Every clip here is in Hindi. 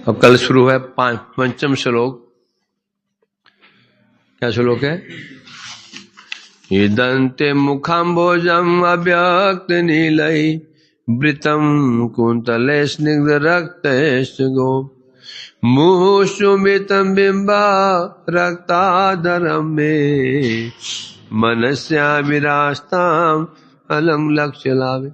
अब कल शुरू है पंचम श्लोक। क्या श्लोक है? दंते मुखाम्भोजम अव्यक्त नीलई वृतम कुंतले स्निग्ध रक्त गो मुहुषुमितम बिंबा रक्ताधरम में मनस्या विरास्ताम अलम लक्ष्य लावे।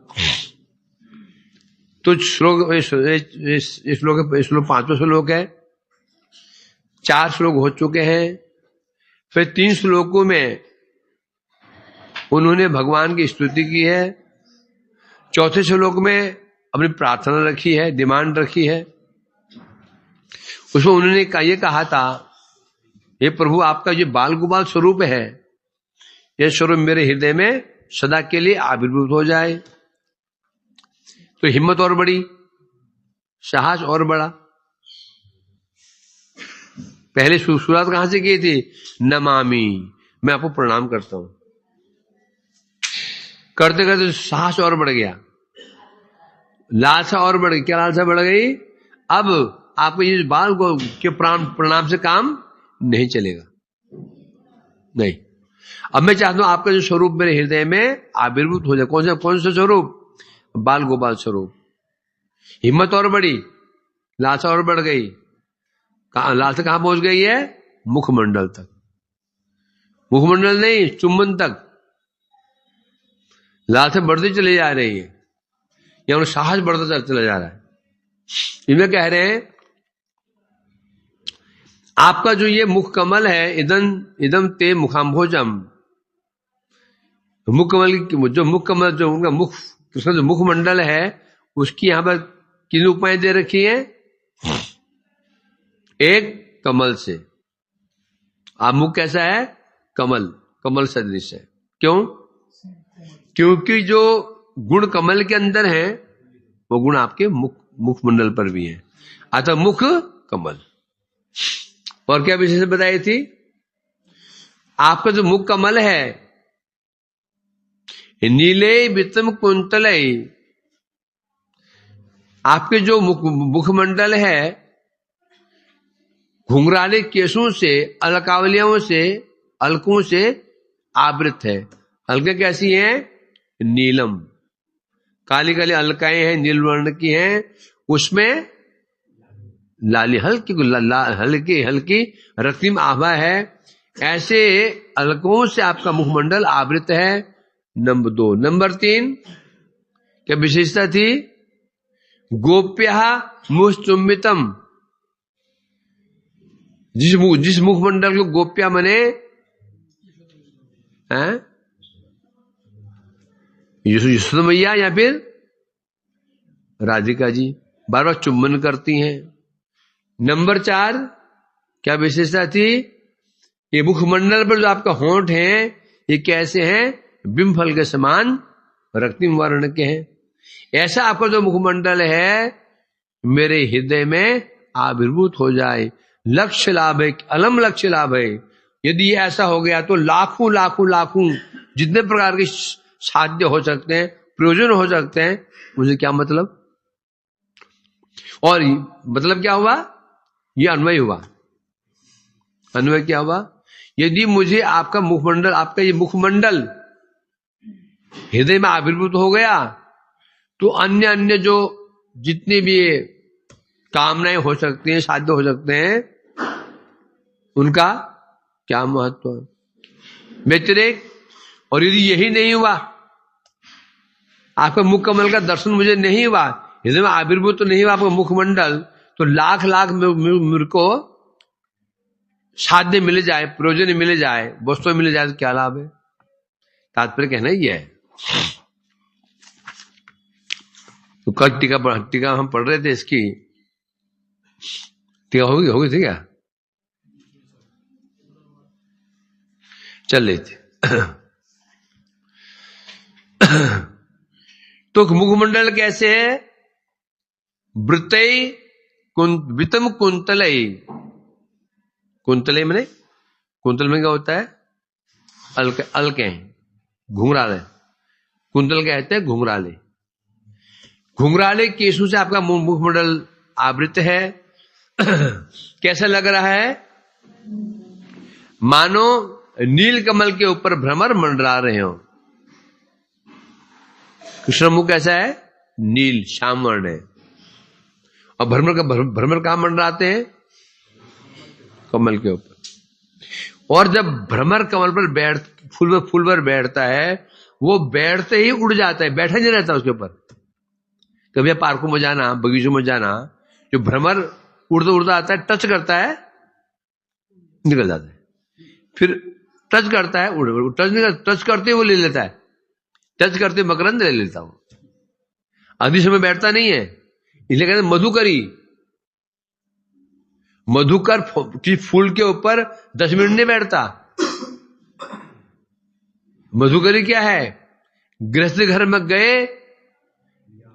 तो श्लोक श्लोक पांचवा श्लोक है। 4 श्लोक हो चुके हैं। फिर 3 श्लोकों में उन्होंने भगवान की स्तुति की है। चौथे श्लोक में अपनी प्रार्थना रखी है, डिमांड रखी है। उसमें उन्होंने ये कहा था, हे प्रभु, आपका जो बाल गोपाल स्वरूप है, यह स्वरूप मेरे हृदय में सदा के लिए आविर्भूत हो जाए। तो हिम्मत और बड़ी, साहस और बड़ा। पहले शुरुआत कहां से की थी? नमामि, मैं आपको प्रणाम करता हूं। करते करते साहस और बढ़ गया, लालसा और बढ़ गई। क्या लालसा बढ़ गई? अब आपको ये बाल को के प्रणाम से काम नहीं चलेगा। नहीं, अब मैं चाहता हूं आपका जो स्वरूप मेरे हृदय में आविर्भूत हो जाए। कौन सा स्वरूप? बाल गोपाल स्वरूप। हिम्मत और बढ़ी, लालसा और बढ़ गई। लालसा कहां पहुंच गई है? मुखमंडल तक। मुखमंडल नहीं, चुंबन तक लालसा बढ़ती चली जा रही है, या साहस बढ़ता चला जा रहा है। इनमें कह रहे हैं आपका जो ये मुख कमल है, इदम ते मुखाम्भोजम, मुख कमल जो मुख कमल जो उनका मुख कृष्ण जो मुखमंडल है, उसकी यहां पर किन उपाय दे रखी है? एक कमल से। आप मुख कैसा है? कमल, कमल सदृश है। क्यों? क्योंकि जो गुण कमल के अंदर है वो गुण आपके मुखमंडल पर भी है। अतः मुख कमल। और क्या विशेष बताई थी? आपका जो मुख कमल है, नीले वितम कुंतलय, आपके जो मुखमंडल है घुंघराले केशों से, अलकावलियों से, अलकों से आवृत है। अलकें कैसी हैं? नीलम, काली काली अलकाएं हैं, नील वर्ण की हैं। उसमें लाली हल्की हल्की रक्तिम आभा है। ऐसे अलकों से आपका मुखमंडल आवृत है। नंबर 2। नंबर 3 क्या विशेषता थी? गोप्या मुचुम्बितम, जिस मुखमंडल को गोप्या मने हैं, यशोदा मैया या फिर राधिका जी बार बार चुम्बन करती हैं। नंबर 4 क्या विशेषता थी? ये मुखमंडल पर जो आपका होंठ है, ये कैसे हैं? बिंब फल के समान रक्तिम वर्ण के हैं। ऐसा आपका जो मुखमंडल है मेरे हृदय में आविर्भूत हो जाए। लक्ष्य लाभ है, अलम लक्ष्य लाभ है। यदि ये ऐसा हो गया तो लाखों लाखों लाखों जितने प्रकार के साध्य हो सकते हैं, प्रयोजन हो सकते हैं, मुझे क्या मतलब? और मतलब क्या हुआ? ये अन्वय हुआ। अन्वय क्या हुआ? यदि मुझे आपका मुखमंडल, आपका ये मुखमंडल हृदय में आविर्भूत हो गया तो अन्य अन्य जो जितने भी कामनाएं हो सकती हैं, साध्य हो सकते हैं, उनका क्या महत्व है? व्यतिरेक। और यदि यही नहीं हुआ, आपका मुख कमल का दर्शन मुझे नहीं हुआ, हृदय में आविर्भूत तो नहीं हुआ आपका मुखमंडल, तो लाख लाख मेरे को साध्य मिल जाए, प्रयोजन मिल जाए, वस्तु मिल जाए, तो क्या लाभ है? तात्पर्य कहना ही है। तो कल टीका हम पढ़ रहे थे, इसकी टीका हो गई थी क्या? चल रही थी। तो मुखमंडल कैसे है? वृत्तय वितम कुंतलय। कुंतलय मैंने, कुंतल में क्या होता है? अलके, घुंघराले। कुंतल कहते हैं घुंघराले। घुंघराले केशों से आपका मुखमंडल आवृत है। कैसा लग रहा है? मानो नील कमल के ऊपर भ्रमर मंडरा रहे हो। कृष्ण मुख कैसा है? नील, श्याम वर्ण है। और भ्रमर कहां मंडराते हैं? कमल के ऊपर। और जब भ्रमर कमल पर फूल पर बैठता है, वो बैठते ही उड़ जाता है, बैठा नहीं रहता उसके ऊपर। कभी पार्कों में जाना, बगीचों में जाना, जो भ्रमर उड़ता उड़ता आता है, टच करता है, निकल जाता है, फिर टच करता है, टच करते वो ले लेता है, टच करते मकरंद ले लेता हूं। अधिक समय बैठता नहीं है, इसलिए कहते हैं मधुकरी। मधुकर की फूल के ऊपर 10 मिनट नहीं बैठता। मधुकरी क्या है? गृहस्थ घर में गए,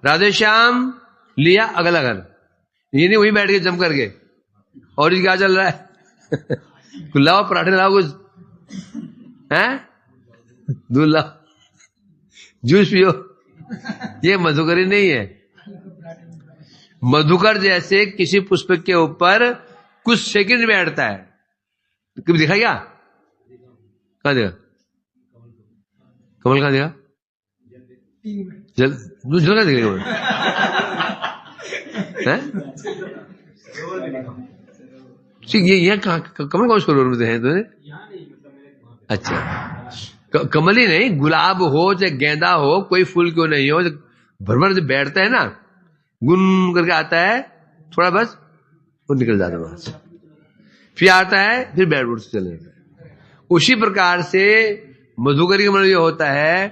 राधे श्याम लिया, अगला घर, ये नहीं वहीं बैठ के जम करके, और ये क्या चल रहा है? लाओ पराठे, लाओ कुछ, हैं, दूध लाओ, जूस पियो। ये मधुकरी नहीं है। मधुकर जैसे किसी पुष्प के ऊपर कुछ सेकंड बैठता है। कभी देखा क्या? कहां देखा? कमल कहां देखा? दूसरा कहां देखा? ये कमल कौन सरोवर में है तुमने? अच्छा, कमल ही नहीं, गुलाब हो चाहे गेंदा हो, कोई फूल क्यों नहीं हो, भ्रमर जब बैठता है ना, गुन करके आता है, थोड़ा बस वो निकल जाता है वहां से, फिर आता है, फिर बैठ उठ चले जाता है। उसी प्रकार से मधुकरी का मतलब यह होता है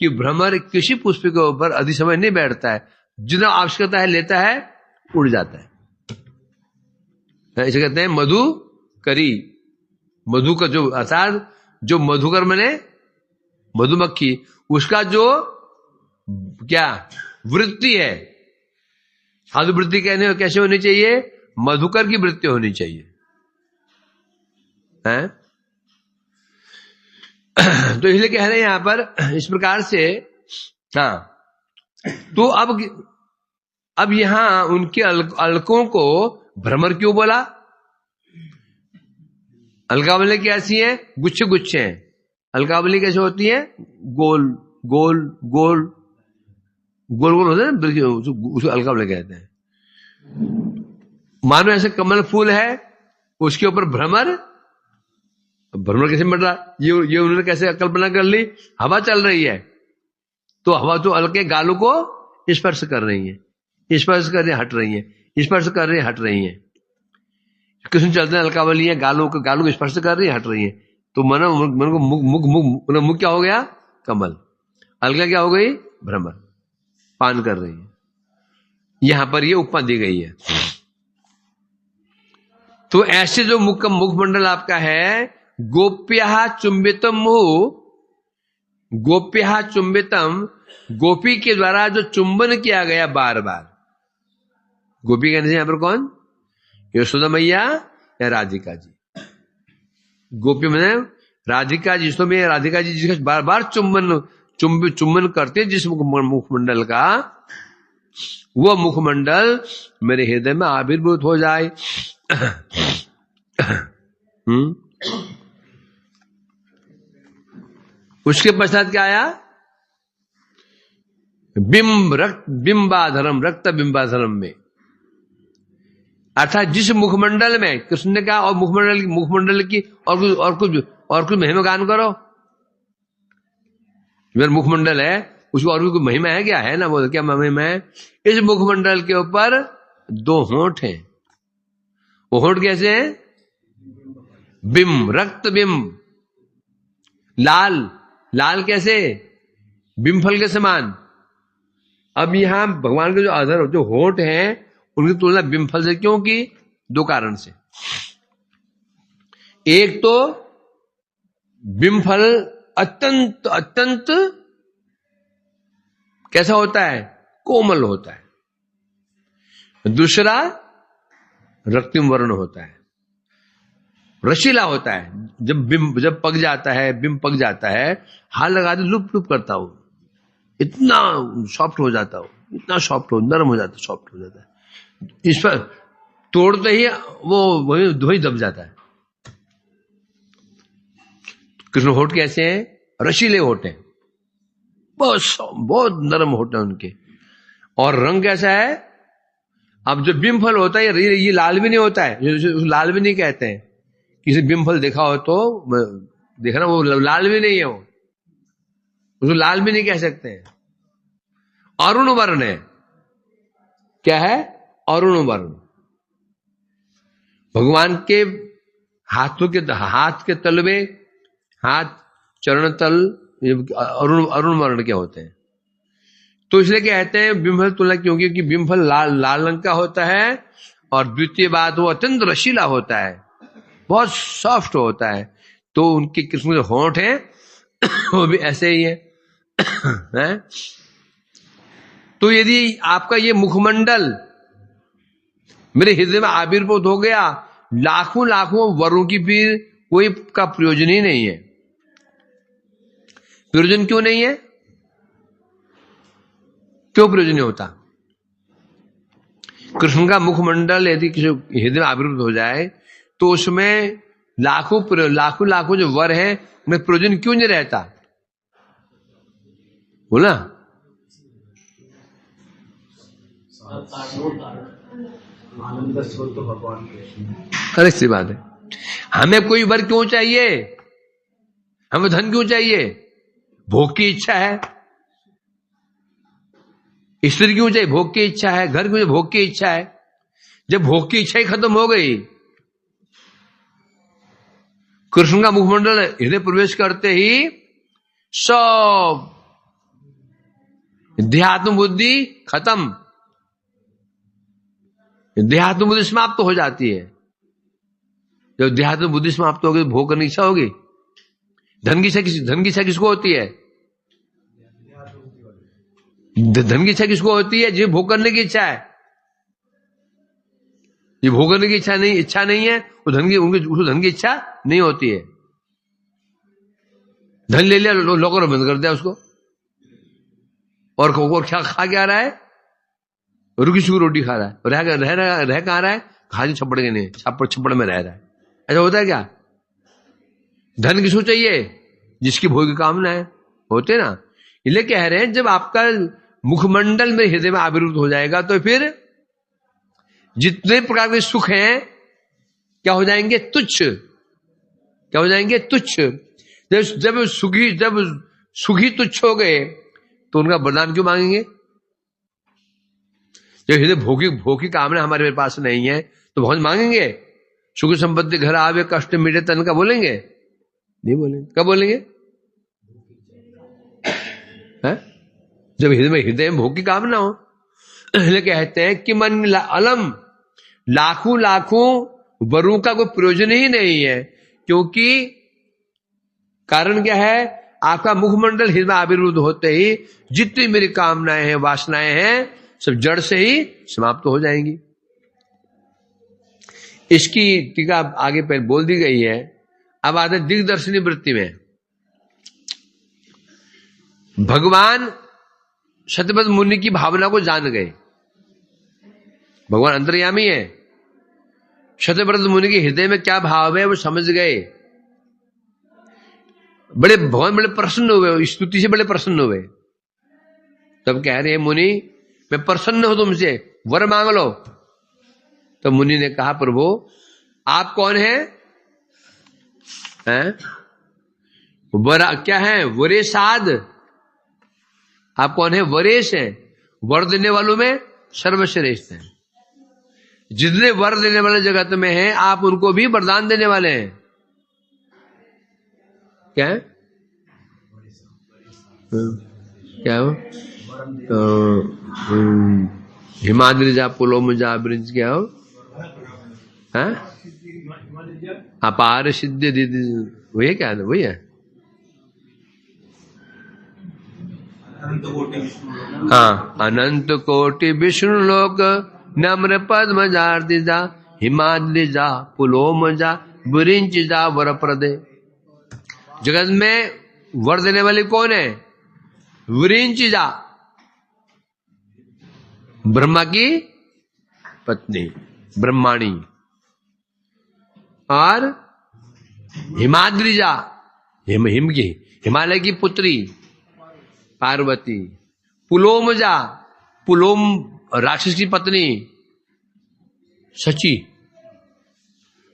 कि भ्रमर किसी पुष्प के ऊपर अधिक समय नहीं बैठता है, जितना आवश्यकता है लेता है, उड़ जाता है। इसे कहते हैं मधुकरी। मधु का जो अर्थात जो मधुकर मने मधुमक्खी, उसका जो क्या वृत्ति है, साधु वृत्ति कहने कैसे होनी चाहिए? मधुकर की वृत्ति होनी चाहिए, हैं? तो इसलिए कह रहे हैं यहां पर इस प्रकार से। हाँ, तो अब यहां उनके अलकों को भ्रमर क्यों बोला? अलकावली कैसी है? गुच्छे गुच्छे हैं। अलकावली कैसे होती है? गोल गोल गोल गोल गोल होता है ना, उसको अलकावली कहते हैं। मानो ऐसे कमल फूल है, उसके ऊपर भ्रमर कैसे बढ़ रहा? ये उन्होंने कैसे कल्पना कर ली? हवा चल रही है, तो हवा तो अलके गालों को स्पर्श कर रही है, स्पर्श कर रही हट रही है, स्पर्श कर रही हट रही है। कृष्ण चलते हैं, अलकावली है, गालों को स्पर्श कर रही है, हट रही है। तो मन को मुख क्या हो गया? कमल। अलका क्या हो गई? भ्रमर, पान कर रही है। यहां पर ये उपमा दी गई है। तो ऐसे जो मुखमंडल आपका है, गोप्या चुंबितम मुहु, गोप्या चुंबितम, गोपी के द्वारा जो चुंबन किया गया बार बार। गोपी कहने से यहां पर कौन? यशोदा मैया या राधिका जी? गोपी मैंने राधिका जी, इसमें राधिका जी जिसका बार बार चुंबन करते हैं, जिस मुखमंडल का, वह मुखमंडल मेरे हृदय में आविर्भूत हो जाए। उसके पश्चात क्या आया? बिंबाधरम, रक्त बिंबाधरम में, अर्थात जिस मुखमंडल में कृष्ण ने कहा, और मुखमंडल की और कुछ महिमा गान करो। मेरा मुखमंडल है, उसको और भी कोई महिमा है क्या? है ना, बोल क्या महिमा है? इस मुखमंडल के ऊपर 2 होंठ हैं। वो होंठ कैसे हैं? बिंब, रक्त बिंब, लाल लाल कैसे? बिंब फल के समान। अब यहां भगवान के जो अधर जो होंठ हैं, उनकी तुलना बिंब फल से क्यों की? 2 कारण से। एक तो बिंब फल अत्यंत अत्यंत कैसा होता है? कोमल होता है। दूसरा रक्तिम वर्ण होता है, रशीला होता है। जब पक जाता है, बिंब पक जाता है, हाथ लगा दे लुप लुप करता हूं, इतना सॉफ्ट हो जाता हूं, इतना सॉफ्ट हो, नरम हो जाता, सॉफ्ट हो जाता है। इस पर तोड़ते ही वो वही दब जाता है। कृष्ण होठ कैसे हैं? रसीले होठ हैं, बहुत नरम होठ है उनके। और रंग कैसा है? अब जो बिम्फल होता है ये लाल भी नहीं होता है, लाल भी नहीं कहते हैं। किसी बिम्फल देखा हो तो देखना, वो लाल भी नहीं है, वो उसको लाल भी नहीं कह सकते हैं। अरुण वर्ण है। क्या है? अरुण वर्ण। भगवान के हाथ के तलवे, हाथ चरण तल अरुण वर्ण के होते हैं। तो इसलिए कहते हैं बिम्फल तुलना, क्योंकि बिम्फल लाल रंग का होता है। और द्वितीय बात, वो अत्यंत रसीला होता है, बहुत सॉफ्ट होता है। तो उनके कृष्ण जो होंठ हैं वो भी ऐसे ही है। तो यदि आपका ये मुखमंडल मेरे हृदय में आविर्भूत हो गया, लाखों लाखों वरों की फिर कोई का प्रयोजन ही नहीं है। प्रयोजन क्यों नहीं है? क्यों प्रयोजन नहीं होता? कृष्ण का मुखमंडल यदि किसी हृदय में आविर्भूत हो जाए तो उसमें लाखों जो वर है उनमें प्रयोजन क्यों नहीं रहता? बोला आनंद स्रोत तो भगवान कृष्ण। अरे सी बात है। हमें कोई वर क्यों चाहिए? हमें धन क्यों चाहिए? भोग की इच्छा है। स्त्री क्यों चाहिए? भोग की इच्छा है। घर क्यों? भोग की इच्छा है। जब भोग की इच्छा ही खत्म हो गई, कृष्ण का मुखमंडल हृदय प्रवेश करते ही सब देहात्म बुद्धि खत्म, देहात्म बुद्धि समाप्त हो जाती है। जब देहात्म बुद्धि समाप्त होगी तो भोग करने की इच्छा होगी। धन की इच्छा किसको होती है? धन की इच्छा किसको होती है? जो भोग करने की इच्छा है। ये भोग करने की इच्छा नहीं है, वो उसको धन की इच्छा नहीं होती है। धन ले लिया, लॉकर बंद कर दिया उसको, और क्या खा क्या रहा है? रुकी सुखी रोटी खा रहा है। रह कहां रहा है? खाली छप्पड़ के नहीं, छप्पड़ में रह रहा है। ऐसा होता है क्या? धन किसको चाहिए? जिसकी भोग की कामना है, होते ना। इसलिए कह रहे हैं जब आपका मुखमंडल में हृदय में आविर्भूत हो जाएगा तो फिर जितने प्रकार के सुख हैं क्या हो जाएंगे? तुच्छ। क्या हो जाएंगे? तुच्छ। जब सुखी तुच्छ हो गए तो उनका वरदान क्यों मांगेंगे? जब हृदय भोग की कामना हमारे पास नहीं है तो भगवान मांगेंगे? सुख संपत्ति घर आवे कष्ट मिटे तन का बोलेंगे? नहीं बोलेंगे। कब बोलेंगे? है? जब हृदय में भोग की कामना हो। इसलिए कहते हैं कि मन अलम, लाखों वरों का कोई प्रयोजन ही नहीं है। क्योंकि कारण क्या है? आपका मुखमंडल हृदय में आविर्भूत होते ही जितनी मेरी कामनाएं हैं, वासनाएं हैं, सब जड़ से ही समाप्त हो जाएंगी। इसकी टीका आगे पहले बोल दी गई है। अब आते दिग्दर्शनी वृत्ति में। भगवान शतपथ मुनि की भावना को जान गए। भगवान अंतर्यामी है। शतपथ मुनि के हृदय में क्या भाव है वो समझ गए। भगवान बड़े प्रसन्न हुए, स्तुति से बड़े प्रसन्न हुए। तब कह रहे हैं मुनि मैं प्रसन्न हूं तुमसे, वर मांग लो। तो मुनि ने कहा प्रभु आप कौन हैं? क्या है? वरेशाद। आप कौन है? वरेश हैं। वर देने वालों में सर्वश्रेष्ठ हैं। जितने वर देने वाले जगत में हैं आप उनको भी वरदान देने वाले हैं। क्या है? क्या हो? हिमाद्रिजा पुलोमजा ब्रिज क्या हो? अपार सिद्ध दीदी वही क्या है? वही है। हाँ, अनंत कोटि विष्णु लोक नम्र पद्मजार्दिजा हिमाद्रिजा पुलोमजा बुरिंचिजा वर प्रदे। जगत में वर देने वाली कौन है? विरिंचिजा, ब्रह्मा की पत्नी। ब्रह्माणी, और हिमाद्रिजा, हिम की, हिमालय की पुत्री पार्वती, पुलोमजा, पुलोम राक्षस की पत्नी शची,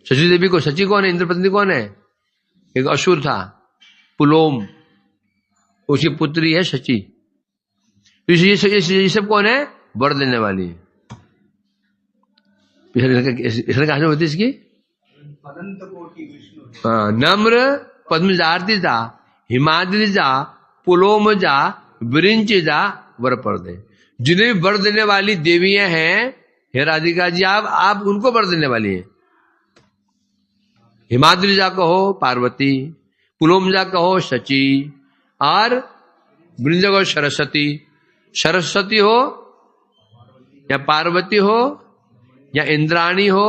शची देवी को, शची कौन है, इंद्र पत्नी कौन है, एक असुर था पुलोम, उसकी पुत्री है शची। ये सब कौन है, वर देने वाली। कहां से होती इसकी, अनंत कोटि विष्णु। हाँ, नम्र पद्मजार्तिजा, हिमाद्रिजा, पुलोमजा, विरिंचिजा वर पर्दे। जिन्हें भी वर देने वाली देवियां हैं, हे राधिका जी आप उनको वर देने वाली हैं। हिमाद्रिजा कहो पार्वती, पुलोमजा कहो शची, और वृंजा कहो सरस्वती। सरस्वती हो या पार्वती हो या इंद्राणी हो,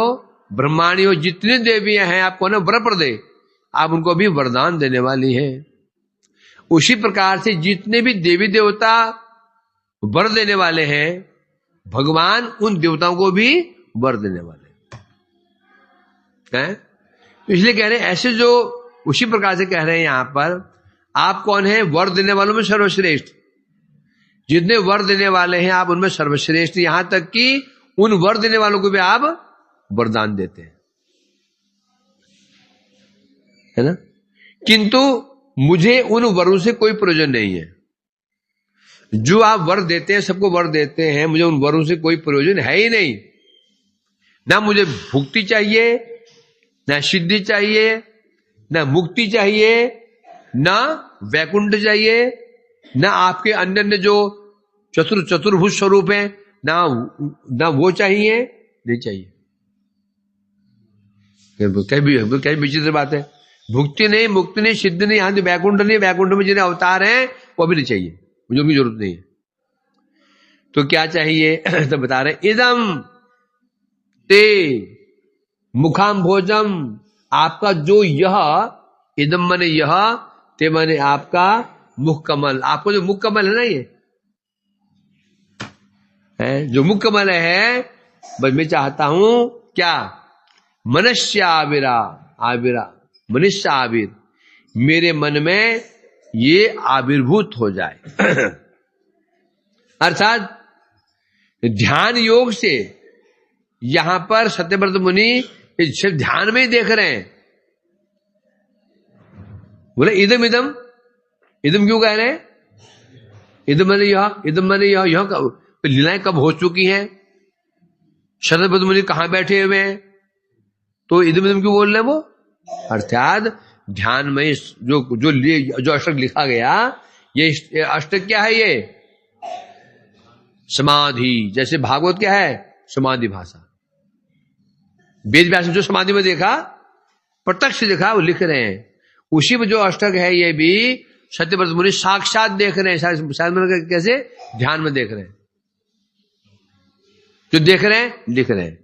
ब्रह्माणी हो, जितनी देवियां हैं आपको ना वर पर दे, आप उनको भी वरदान देने वाली है। उसी प्रकार से जितने भी देवी देवता वर देने वाले हैं, भगवान उन देवताओं को भी वर देने वाले हैं। तो इसलिए कह रहे हैं ऐसे, जो उसी प्रकार से कह रहे हैं यहां पर, आप कौन है, वर देने वालों में सर्वश्रेष्ठ। जितने वर देने वाले हैं आप उनमें सर्वश्रेष्ठ, यहां तक कि उन वर देने वालों को भी आप वरदान देते हैं, है ना। किंतु मुझे उन वरों से कोई प्रयोजन नहीं है। जो आप वर देते हैं, सबको वर देते हैं, मुझे उन वरों से कोई प्रयोजन है ही नहीं। ना मुझे भुक्ति चाहिए, ना सिद्धि चाहिए, ना मुक्ति चाहिए, ना वैकुंठ चाहिए, ना आपके अन्य अन्य जो चतुर्भुज स्वरूप है, ना वो चाहिए, नहीं चाहिए। कई विचित्र बात है। भुक्ति नहीं, मुक्ति नहीं, सिद्धि नहीं, यहां वैकुंठ नहीं, वैकुंठ में जिन्हें अवतार हैं वो भी नहीं चाहिए, मुझे उनकी जरूरत नहीं है। तो क्या चाहिए, तो बता रहे इदम ते मुखाम भोजम, आपका जो यह, इदम माने यह, ते माने आपका मुख कमल। आपको जो मुख कमल है ना, ये है जो मुख कमल है, बस मैं चाहता हूं क्या, मनुष्य आविरा, आविरा मनुष्य आविर, मेरे मन में ये आविर्भूत हो जाए। अर्थात ध्यान योग से यहां पर सत्यव्रत मुनि सिर्फ ध्यान में ही देख रहे हैं। बोले इदम इदम, इदम क्यों कह रहे हैं, इदम मैंने यह, इदम मैंने यह लीलाएं कब हो चुकी हैं, सत्यव्रत मुनि कहां बैठे हुए हैं, तो इदम इदम क्यों बोल रहे हैं वो। अर्थात ध्यान में जो अष्टक लिखा गया, ये अष्टक क्या है, ये समाधि। जैसे भागवत क्या है, समाधि भाषा। वेद व्यास जो समाधि में देखा, प्रत्यक्ष देखा, वो लिख रहे हैं। उसी में जो अष्टक है, ये भी सत्यव्रत मुनि साक्षात देख रहे हैं। शायद कैसे, ध्यान में देख रहे हैं, जो देख रहे हैं लिख रहे हैं।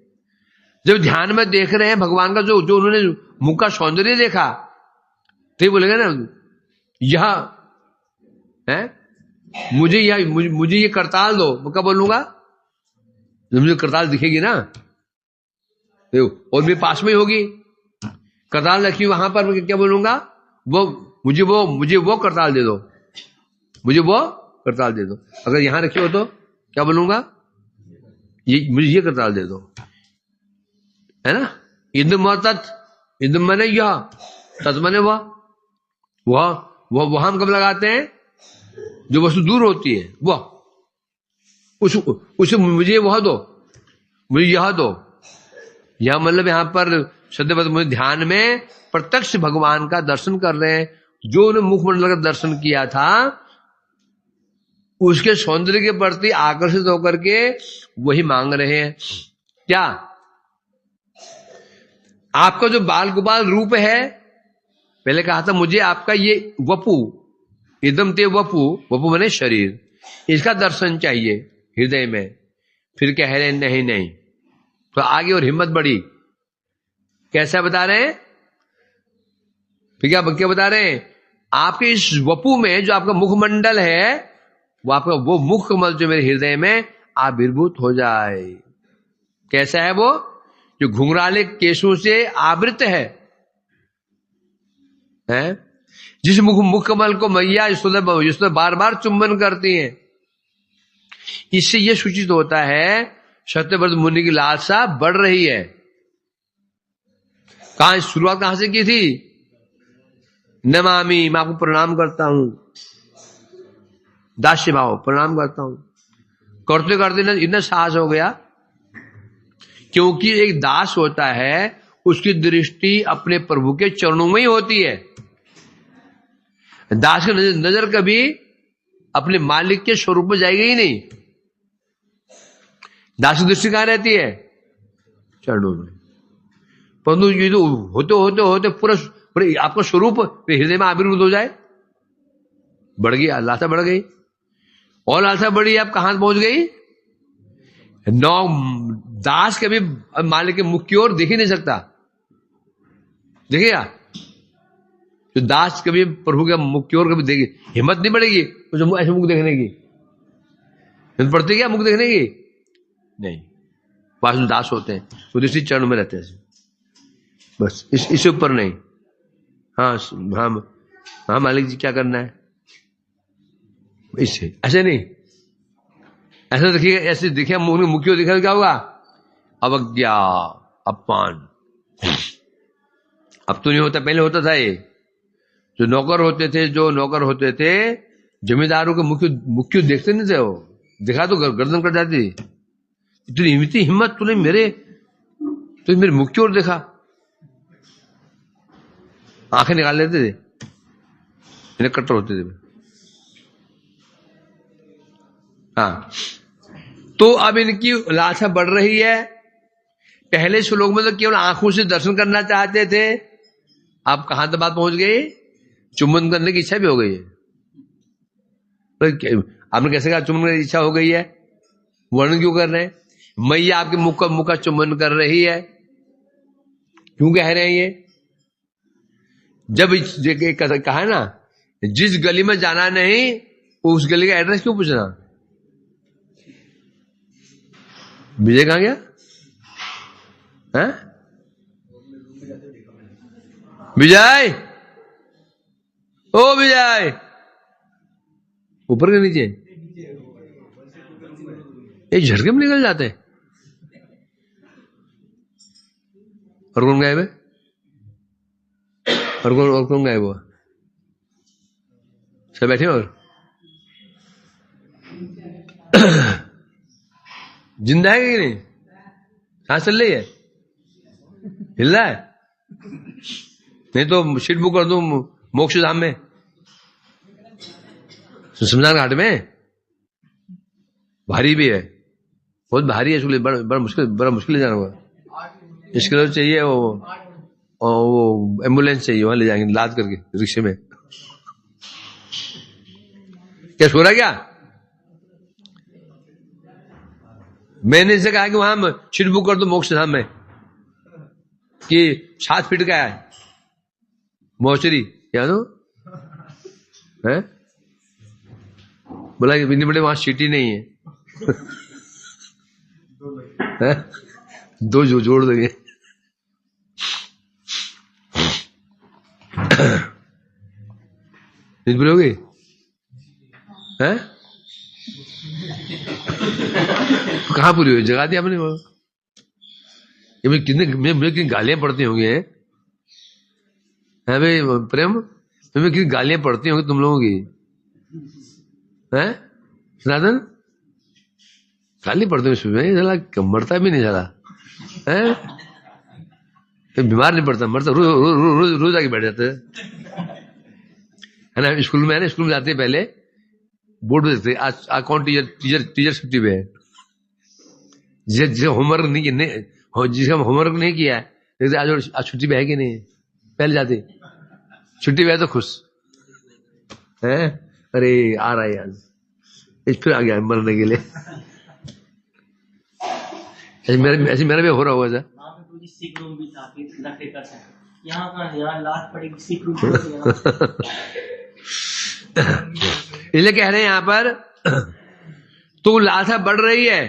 जब ध्यान में देख रहे हैं भगवान का, जो उन्होंने मुख का सौंदर्य देखा, तो ये बोलेगा ना, यह है मुझे ये करताल दो। मैं क्या बोलूंगा, जब मुझे करताल दिखेगी ना, और मेरे पास में ही होगी करताल रखी वहां पर, मैं क्या बोलूंगा, मुझे वो करताल दे दो, मुझे वो करताल दे दो। अगर यहां रखी हो तो क्या बोलूंगा, मुझे ये करताल दे दो, है ना। इदम तत्, इदम माने यह, तत् माने वह हम कब लगाते हैं, जो वस्तु दूर होती है वह, उसे मुझे वह दो, मुझे यह दो। यह मतलब यहां पर सत्यव्रत मुनि ध्यान में प्रत्यक्ष भगवान का दर्शन कर रहे हैं। जो उन्होंने मुखमंडल का दर्शन किया था, उसके सौंदर्य के प्रति आकर्षित होकर के वही मांग रहे हैं। क्या आपका जो बाल गोपाल रूप है, पहले कहा था मुझे आपका ये वपु, इदम ते वपु, वपु माने शरीर, इसका दर्शन चाहिए हृदय में। फिर कह रहे नहीं नहीं, तो आगे और हिम्मत बढ़ी। कैसा बता रहे हैं, फिर क्या बता रहे हैं, आपके इस वपु में जो आपका मुखमंडल है, वो आपका वो मुख कमल जो मेरे हृदय में आविर्भूत हो जाए। कैसा है वो, जो घुंघराले केशों से आवृत है, जिस मुख कमल को मैया यशोदा बार बार चुंबन करती हैं, इससे यह सूचित होता है सत्यव्रत मुनि की लालसा बढ़ रही है। शुरुआत कहां से की थी? नमामि, मैं आपको प्रणाम करता हूं, दास्य भाव प्रणाम करता हूं। करते करते इतना साहस हो गया, क्योंकि एक दास होता है उसकी दृष्टि अपने प्रभु के चरणों में ही होती है। दास की नजर कभी अपने मालिक के स्वरूप में जाएगी ही नहीं। दास की दृष्टि कहां रहती है? चरणों में। परंतु ये तो होते होते होते पूरा आपका स्वरूप हृदय में आविर्भूत हो जाए, बढ़ गई लालसा, बढ़ गई और लालसा बढ़ी, आप कहां पहुंच गई? दास कभी मालिक के मुख की ओर देख ही नहीं सकता। देखिएगा, तो दास कभी प्रभु के मुख की ओर कभी देगी, हिम्मत नहीं बढ़ेगी तो ऐसे मुख देखने की। हिम्मत पड़ती क्या मुख देखने की? नहीं। वास्तव दास होते हैं वो इसी चरण में रहते हैं, बस इससे ऊपर नहीं। हाँ हाँ हाँ, मालिक जी क्या करना है, इससे ऐसे नहीं। ऐसा देखिए, ऐसे देखिए मुख की ओर देखा क्या होगा? अवज्ञा, अपमान। अब तो नहीं होता, पहले होता था। ये जो नौकर होते थे जमींदारों के मुख्य देखते नहीं थे, वो दिखा तो गर्दन कट जाती। इतनी हिम्मत तूने मेरे मुख की ओर देखा, आंखें निकाल लेते थे, इन्हें कट्टर होते थे। हाँ, तो अब इनकी लालसा बढ़ रही है। पहले श्लोक में तो केवल आंखों से दर्शन करना चाहते थे, अब कहां तक बात पहुंच गई? चुंबन करने की इच्छा भी हो गई है। आपने कैसे कहा चुंबन करने की इच्छा हो गई है? वर्णन क्यों कर रहे हैं? मैया आपके मुख का चुंबन कर रही है। क्यों कह रहे हैं ये? जब कहा ना, जिस गली में जाना नहीं उस गली का एड्रेस क्यों पूछना? विजय कहां गया? हैं? विजय, ओ विजय, ऊपर के नीचे एक झटके में निकल जाते हैं। और कौन गायब है? और कौन गायब हुआ? सब बैठे और जिंदा है कि नहीं? सांस चल रही है? हिल रहा है? नहीं तो सीट बुक कर दूं मोक्ष धाम में, शमशान घाट में। भारी भी है, बहुत भारी है, इसलिए बड़ा मुश्किल जाना होगा। इसके लिए चाहिए वो एम्बुलेंस चाहिए, वहां ले जाएंगे लाद करके रिक्शे में। क्या सो रहा क्या? मैंने इसे कहा कि वहां सीट बुक कर दो मोक्ष धाम में, कि 7 फीट का है मोचरी, क्या दो है? बोला कि बिन्नी बड़े वहां सीट ही नहीं है। दो जो जोड़ देंगे। पूरी हो गई है? कहाँ पूरी हुई? जगा दिया आपने। ये कितनी गालियां पड़ती होंगी है भाई प्रेम, तुम्हें कितनी गालियां पड़ती होंगी तुम लोगों की, हैं सनातन? गाली पड़ती है, साला मरता भी नहीं साला, हैं? बीमार नहीं पड़ता, मरता रोज आके बैठ जाते है ना। स्कूल में है ना, स्कूल में जाते पहले बोर्ड पे देखते आज कौन टीचर छुट्टी पे है। जिसे होमवर्क नहीं किया है देखते आज छुट्टी पे है कि नहीं। पहले जाते छुट्टी पे है तो खुश है, अरे आ रहा है यार, फिर आ गया मरने के लिए। ऐसे मेरा भी हो रहा होगा। सिख रूम भी था, यहाँ लात पड़ेगी सिख रूम। इसलिए कह रहे हैं यहां पर तो लालसा बढ़ रही है।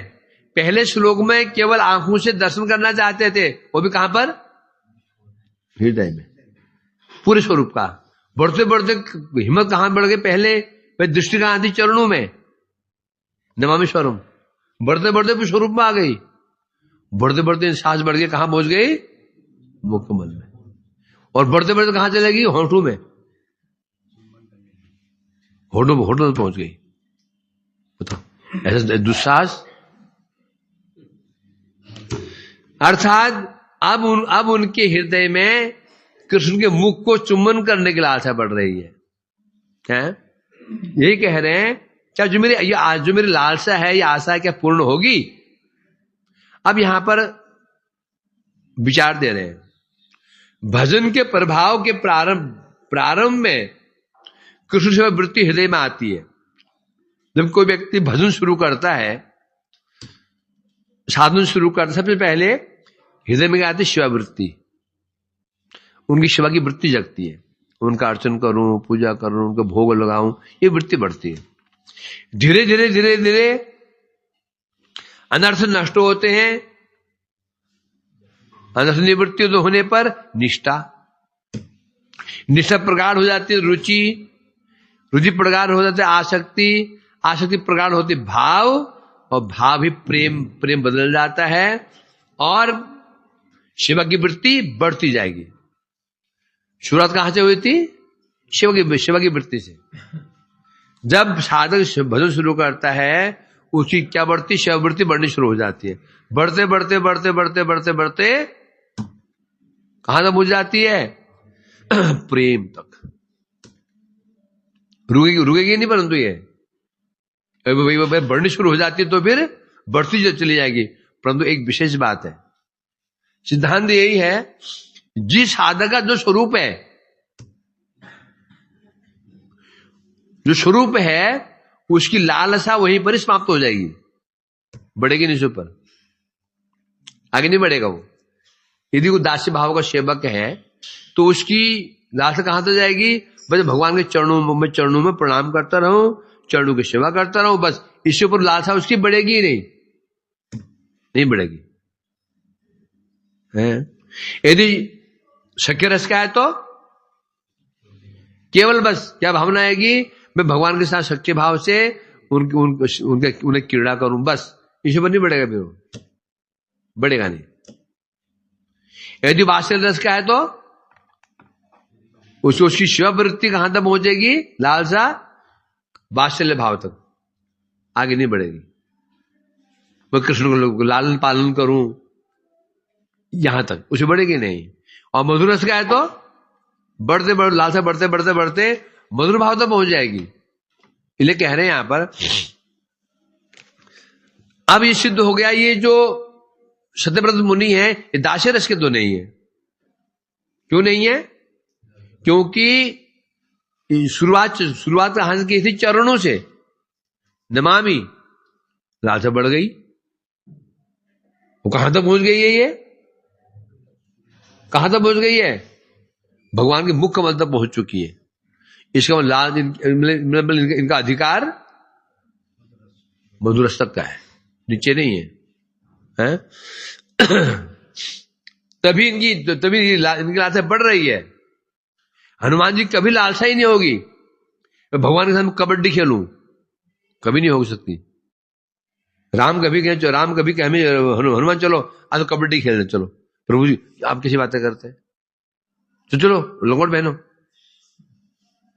पहले श्लोक में केवल आंखों से दर्शन करना चाहते थे, वो भी कहां पर? हृदय में, पूरे स्वरूप का। बढ़ते बढ़ते हिम्मत कहां बढ़ गई? पहले दृष्टि कहां थी? चरणों में, नमामि स्वरम। बढ़ते बढ़ते भी स्वरूप में आ गई, बढ़ते बढ़ते सांस बढ़ गई, कहां पहुंच गई? मुखकमल में। और बढ़ते बढ़ते कहां चलेगी? होठों में, होठों में पहुंच गई। बताओ, ऐसा दुस्साहस। अर्थात अब उनके हृदय में कृष्ण के मुख को चुम्बन करने की लालसा बढ़ रही है। यही कह रहे हैं, क्या जो मेरी लालसा है, ये आशा है, क्या पूर्ण होगी? अब यहां पर विचार दे रहे हैं, भजन के प्रभाव के प्रारंभ में कृष्ण सेवा वृत्ति हृदय में आती है। जब कोई व्यक्ति भजन शुरू करता है, साधन शुरू करता है, सबसे पहले हृदय में क्या आती है? शिवा वृत्ति। उनकी शिवा की वृत्ति जगती है, उनका अर्चन करूं, पूजा करूं, उनका भोग लगाऊं, ये वृत्ति बढ़ती है। धीरे धीरे धीरे धीरे अनर्थ नष्ट होते हैं। अनर्थ निवृत्ति होने पर निष्ठा प्रगाढ़ हो जाती है, रुचि प्रगाढ़ हो जाती है, आसक्ति प्रगाढ़ होती है भाव, और भाव ही प्रेम बदल जाता है, और शिवा की वृत्ति बढ़ती जाएगी। शुरुआत कहां से हुई थी? शिवा की वृत्ति से। जब साधक भजन शुरू करता है, उसकी क्या बढ़ती? शिव वृत्ति बढ़नी शुरू हो जाती है। बढ़ते बढ़ते बढ़ते बढ़ते बढ़ते बढ़ते कहां तक पहुंच जाती है? प्रेम तक। रुकेगी नहीं, परंतु ये बढ़नी शुरू हो जाती है तो फिर बढ़ती चली जाएगी। परंतु एक विशेष बात है, सिद्धांत यही है, जिस साधक का जो स्वरूप है, उसकी लालसा वहीं पर ही समाप्त हो जाएगी, बढ़ेगी नहीं, ऊपर आगे नहीं बढ़ेगा वो। यदि वो दास्य भाव का सेवक है तो उसकी लालसा कहां तक जाएगी? बस भगवान के चरणों में प्रणाम करता रहूं, चरणों की सेवा करता रहूं, बस। इसके ऊपर लालसा उसकी बढ़ेगी ही नहीं बढ़ेगी। यदि सख्य रस का है तो केवल बस क्या भावना आएगी? मैं भगवान के साथ सच्चे भाव से उन्हें क्रीड़ा करूं, बस। इसके ऊपर नहीं बढ़ेगा, फिर वो बढ़ेगा नहीं। यदि वात्सल्य रस का है तो उसकी शिव वृत्ति कहां तक पहुंचेगी? लालसा वात्सल्य भाव तक, आगे नहीं बढ़ेगी। मैं कृष्ण को लालन पालन करूं, यहां तक, उसे बढ़ेगी नहीं। और मधुर रस का है तो बढ़ते बढ़ते लालसा बढ़ते बढ़ते बढ़ते मधुर भाव तक पहुंच जाएगी। इसलिए कह रहे हैं यहां पर, अब ये सिद्ध हो गया, ये जो सत्यव्रत मुनि है, ये दास्य रस के तो नहीं है। क्यों नहीं है? क्योंकि शुरुआत कहां की थी? चरणों से, नमामि, लालसा बढ़ गई। वो कहां तक पहुंच गई है? ये कहां तक पहुंच गई है? भगवान के मुख कमल तक पहुंच चुकी है। इसका मतलब इनका अधिकार मधुर रस तक का है, नीचे नहीं है, तभी इनकी लालसा बढ़ रही है। हनुमान जी कभी लालसा ही नहीं होगी भगवान के साथ कबड्डी खेलूं, कभी नहीं हो सकती। राम कभी कहे हनुमान चलो आज तो कबड्डी खेलने चलो। प्रभु जी आप कैसी बातें करते हैं? तो चलो लंगोट पहनो।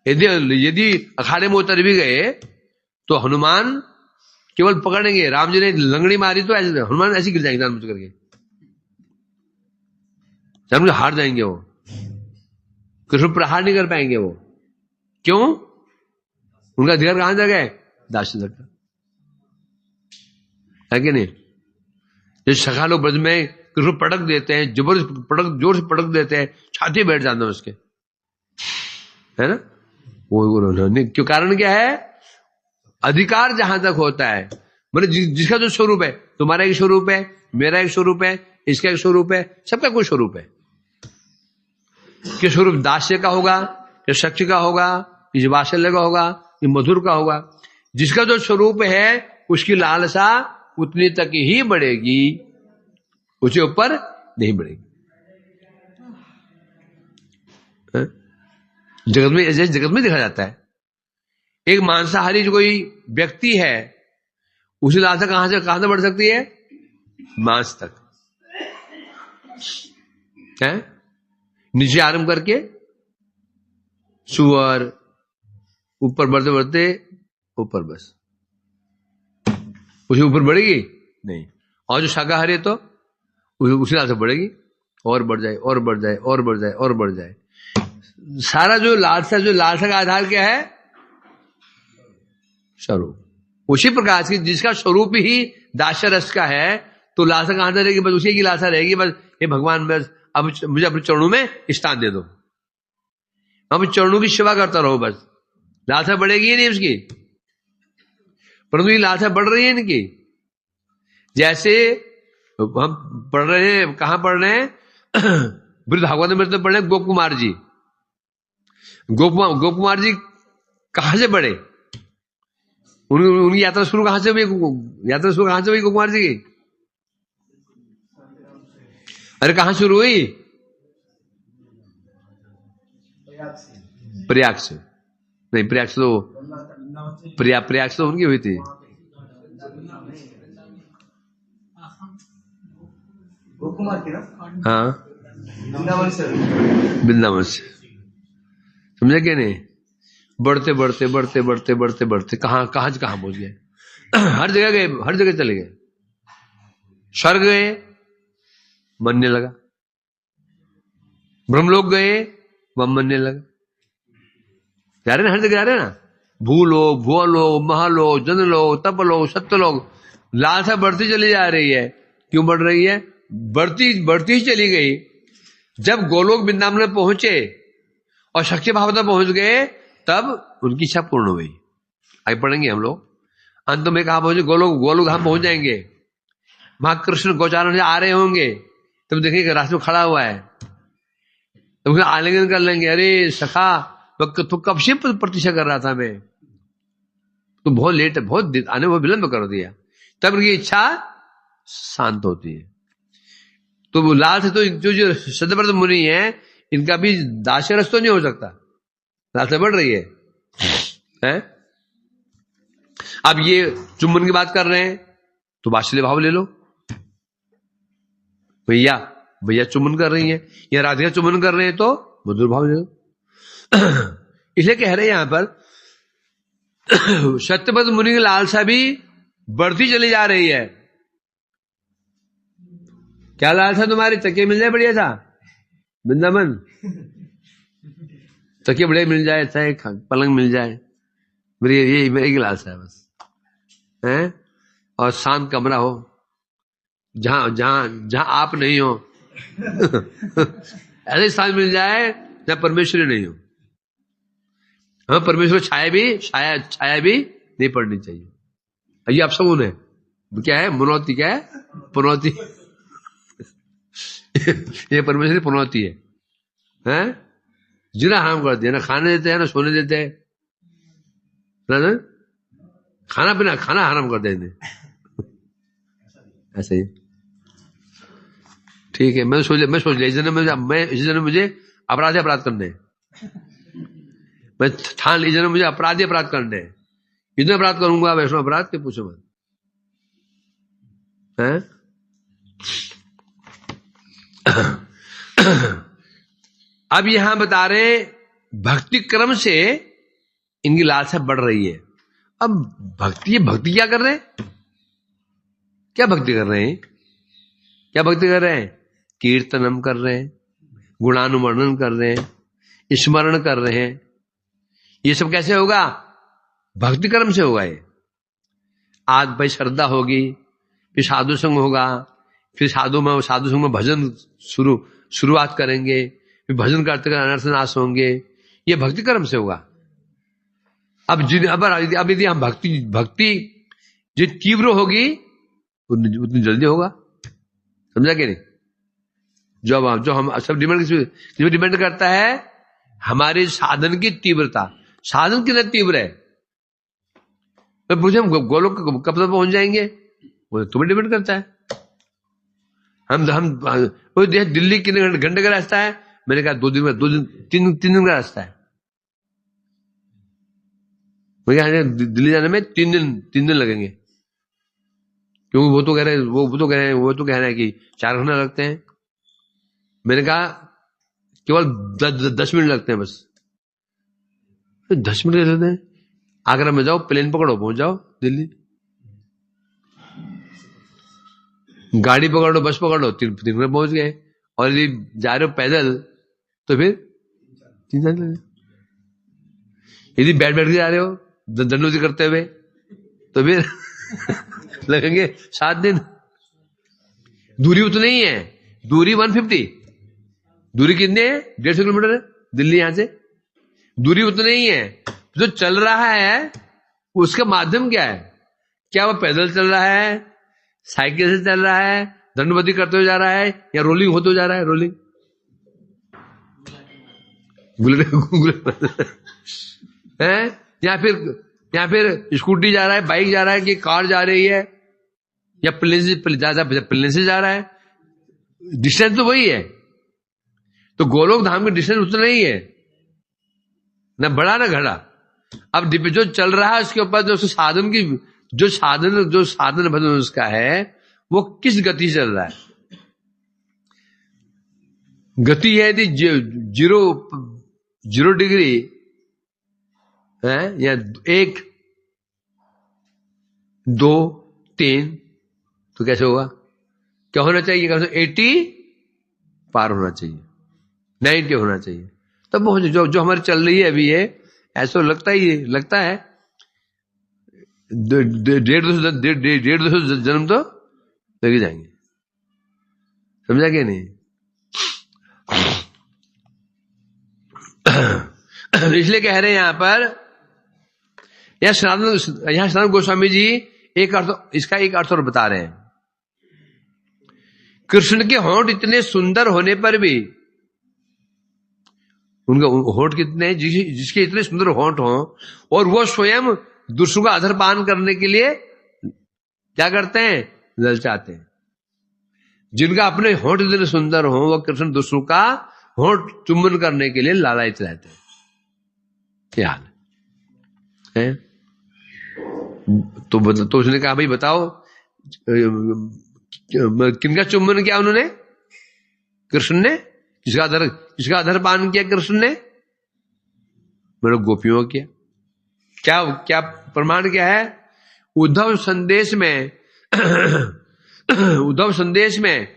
यदि अखाड़े में उतर भी गए तो हनुमान केवल पकड़ेंगे। राम जी ने लंगड़ी मारी तो ऐसे हनुमान ऐसे गिर जाएंगे जानबूझ करके, जानबूझ हार जाएंगे वो, कृष्ण प्रहार नहीं कर पाएंगे वो। क्यों? उनका अधिकार कहां तक है? दास्य तक है कि नहीं? जैसे सखा लोग ब्रज में कृष्ण पटक देते हैं, जबरदस्त जोर से पटक देते हैं, छाती बैठ जाते हैं उसके, है ना? वो क्यों? कारण क्या है? अधिकार जहां तक होता है, मतलब जिसका जो स्वरूप है, तुम्हारा एक स्वरूप है, मेरा एक स्वरूप है, इसका एक स्वरूप है, सबका कोई स्वरूप है। कि स्वरूप दास्य का होगा, या शक्ति का होगा, इस वात्सल्य का होगा, ये मधुर का होगा। जिसका जो स्वरूप है उसकी लालसा उतनी तक ही बढ़ेगी, उससे ऊपर नहीं बढ़ेगी। जगत में देखा जाता है, एक मांसाहारी जो कोई व्यक्ति है, उसे लालसा कहां से बढ़ सकती है? मांस तक है, नीचे आरंभ करके सुअर, ऊपर बढ़ते बढ़ते ऊपर, बस उसे ऊपर बढ़ेगी नहीं। और जो शाकाहारी है तो उसी लालसा बढ़ेगी, और बढ़ जाए और बढ़ जाए और बढ़ जाए और बढ़ जाए। सारा जो लालसा का आधार क्या है? स्वरूप। उसी प्रकार से जिसका स्वरूप ही दास्य रस का है, तो लालसा कहां से रहेगी? बस उसी की लालसा रहेगी, बस हे भगवान बस अब मुझे अपने चरणों में स्थान दे दो, अब चरणों की सेवा करता रहो, बस। लालसा बढ़ेगी ही नहीं उसकी, परंतु ये लालसा बढ़ रही है इनकी। जैसे हम पढ़ रहे हैं, कहां पढ़ रहे हैं? वृद्ध भागवत में तो पढ़ रहे हैं गोप कुमार जी। गोप कुमार जी कहां से बढ़े? उनकी यात्रा शुरू कहां से हुई? गोप कुमार जी की? अरे कहां शुरू हुई? प्रयाग से नहीं, प्रयाग से तो प्रयाग से तो उनकी हुई थी। गोकुमार की ना? हाँ, वृंदावन से। समझे क्या नहीं? बढ़ते बढ़ते बढ़ते बढ़ते बढ़ते बढ़ते कहां पहुंच गए? हर जगह गए, हर जगह चले गए। स्वर्ग गए, मनने लगा। ब्रह्मलोक गए, वह मनने लगा। जा रहे ना, हर जगह जा रहे ना। भूलोक, भुवलोक, महालोक, जनलोक, तपलोक, सत्यलोक, लालसा बढ़ती चली जा रही है। क्यों बढ़ रही है? बढ़ती ही चली गई। जब गोलोक वृंदावन में पहुंचे और शक्ति भाव तक पहुंच गए, तब उनकी इच्छा पूर्ण हुई। आगे पढ़ेंगे हम लोग। अंत में कहा पहुंचे? गोलोक हम पहुंच जाएंगे। वहां कृष्ण गोचारण से आ रहे होंगे, तब देखेंगे रास्ते में खड़ा हुआ है, तो आलिंगन कर लेंगे। अरे सखा, तो कब से प्रतीक्षा कर रहा था मैं, तो बहुत लेट है, बहुत आने में विलंब कर दिया। तब उनकी इच्छा शांत होती है। तो लाल से तो जो सत्यव्रत मुनि है, इनका भी दास्य तो नहीं हो सकता, लाल से बढ़ रही है? अब ये चुंबन की बात कर रहे हैं तो वात्सल्य भाव ले लो। भैया चुंबन कर रही है, या राधिका चुंबन कर रहे हैं तो मधुर भाव ले लो। इसलिए कह रहे हैं यहां पर सत्यव्रत मुनि की लालसा भी बढ़ती चली जा रही है। क्या लालसा तुम्हारी? तकिए मिल जाए बढ़िया सा वृंदावन, तकिए बढ़िया मिल जाए, चाहे पलंग मिल जाए, मेरी लालसा है बस, है? और शांत कमरा हो, जहां आप नहीं हो। ऐसे स्थान मिल जाए जहां परमेश्वर नहीं हो। हमें परमेश्वर छाया भी नहीं पड़नी चाहिए। ये अपशगुन है। क्या है? मनौती। क्या है? पनौती। ये परमेश्वर की पनौती है? जीना हराम कर दिया, ना खाने देते हैं ना सोने देते हैं, ना खाना हराम कर देते। ऐसे ही ठीक है। मैं सोच लिया इस जन्म मुझे अपराध करने हैं। मैं ठान ली जन्म मुझे अपराध करने हैं। इतने अपराध करूंगा, वैष्णव अपराध के पूछो मत। अब यहां बता रहे भक्ति क्रम से इनकी लालसा बढ़ रही है। अब भक्ति क्या कर रहे हैं? क्या भक्ति कर रहे हैं? कीर्तनम कर रहे हैं, गुणानुवर्णन कर रहे हैं, स्मरण कर रहे हैं। ये सब कैसे होगा? भक्ति कर्म से होगा। ये आज भाई श्रद्धा होगी, फिर साधु संग होगा, फिर साधु संग में भजन शुरुआत करेंगे, फिर भजन करते करते अनर्थ नाश होंगे। ये भक्ति कर्म से होगा। अब यदि हम भक्ति जो तीव्र होगी उतनी जल्दी होगा। समझा कि नहीं? जो हम सब डिपेंड करता है हमारे साधन की तीव्रता। साधन कितना तीव्र है? पूछे हम गोलोक कब तक पहुंच जाएंगे? वो तुम्हें डिपेंड करता है। हम वो दिल्ली कितने घंटे का रास्ता है? मैंने कहा 2 दिन का, 3 दिन का रास्ता है। मुझे दिल्ली जाने में 3 दिन लगेंगे, क्योंकि वो तो कह रहे हैं कि 4 घंटे लगते हैं। मैंने कहा केवल 10 मिनट लगते हैं बस। 10 मिनट लगते हैं? आगरा में जाओ, प्लेन पकड़ो, पहुंच जाओ दिल्ली। गाड़ी पकड़ो, बस पकड़ो, 3 मिनट पहुंच गए। और यदि जा रहे हो पैदल तो फिर 3 दिन लगे। यदि बैठ के जा रहे हो दंडोती करते हुए तो फिर लगेंगे 7 दिन। दूरी उतनी ही है, दूरी 150। दूरी कितनी है? 150 किलोमीटर है दिल्ली यहां से। दूरी उतनी ही है। जो चल रहा है उसका माध्यम क्या है? क्या वो पैदल चल रहा है, साइकिल से चल रहा है, दंडवती करते हुए जा रहा है, या रोलिंग होते हुए जा रहा है? रोलिंग है, या फिर स्कूटी जा रहा है, बाइक जा रहा है, कि कार जा रही है, या प्लेन से जा रहा है। डिस्टेंस तो वही है। तो गोलोक धाम की डिस्टेंस उतना ही है, ना बड़ा ना घड़ा। अब जो चल रहा है उसके ऊपर जो साधन बदन उसका है, वो किस गति से चल रहा है। गति है यदि 0 डिग्री है, या 1, 2, 3, तो कैसे होगा? क्या होना चाहिए? 80 पार होना चाहिए, 90 होना चाहिए, तब वो जो हमारी चल रही है अभी, ये ऐसा लगता है 150 जन्म तो लगे जाएंगे। समझा क्या नहीं? इसलिए कह रहे हैं यहां पर, यहां सनातन गोस्वामी जी इसका एक अर्थ और बता रहे हैं। कृष्ण के होंठ इतने सुंदर होने पर भी, उनका होंठ कितने हैं, जिसके इतने सुंदर होंठ हो, और वो स्वयं दूसरों का अधरपान करने के लिए क्या करते हैं? ललचाते हैं। जिनका अपने होंठ इतने सुंदर हो, वो कृष्ण दूसरों का होंठ चुंबन करने के लिए लालायित रहते हैं। क्या हाल है? तो उसने कहा भाई बताओ, किनका चुंबन किया उन्होंने? कृष्ण ने। किसका अधरपान किया कृष्ण ने? मेरे गोपियों किया। क्या प्रमाण क्या है? उद्धव संदेश में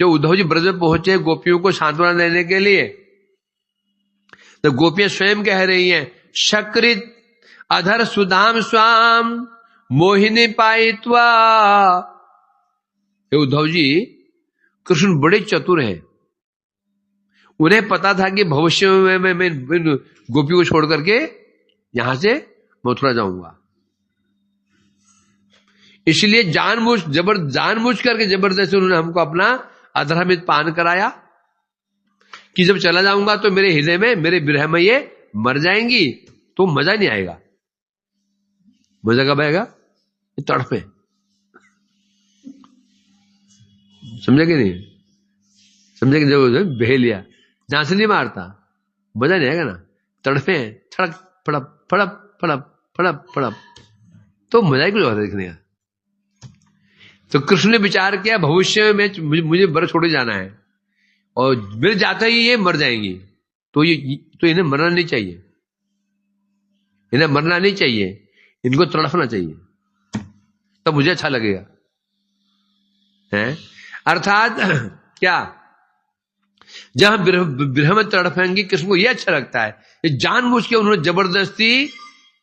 जो उद्धव जी ब्रज में पहुंचे गोपियों को सांत्वना देने के लिए, तो गोपियां स्वयं कह रही हैं, शकृत अधर सुदाम स्वाम मोहिनी पाइत्वा। उद्धव जी, कृष्ण बड़े चतुर हैं। उन्हें पता था कि भविष्य में मैं गोपी को छोड़ करके यहां से मथुरा जाऊंगा, इसलिए जानबूझ करके जबरदस्ती उन्होंने हमको अपना अधरामित पान कराया, कि जब चला जाऊंगा तो मेरे हृदय में, मेरे विरह में ये मर जाएंगी, तो मजा नहीं आएगा। मजा कब आएगा? तड़पे। समझे कि नहीं? समझे कि जब बह लिया, जहां से नहीं मारता, मजा नहीं आएगा ना। तड़पे, छड़क फड़प फड़प फड़प फड़प फड़प, तो मजा ही कुछ और देखने का। तो कृष्ण ने विचार किया, भविष्य में मुझे बर छोड़े जाना है, और मेरे जाते ही ये मर जाएंगी, तो इन्हें मरना नहीं चाहिए, इनको तड़पना चाहिए, तब मुझे अच्छा लगेगा। है अर्थात क्या, जहां विरह में तड़पेंगी कृष्ण को यह अच्छा लगता है। ये जानबूझ के उन्होंने जबरदस्ती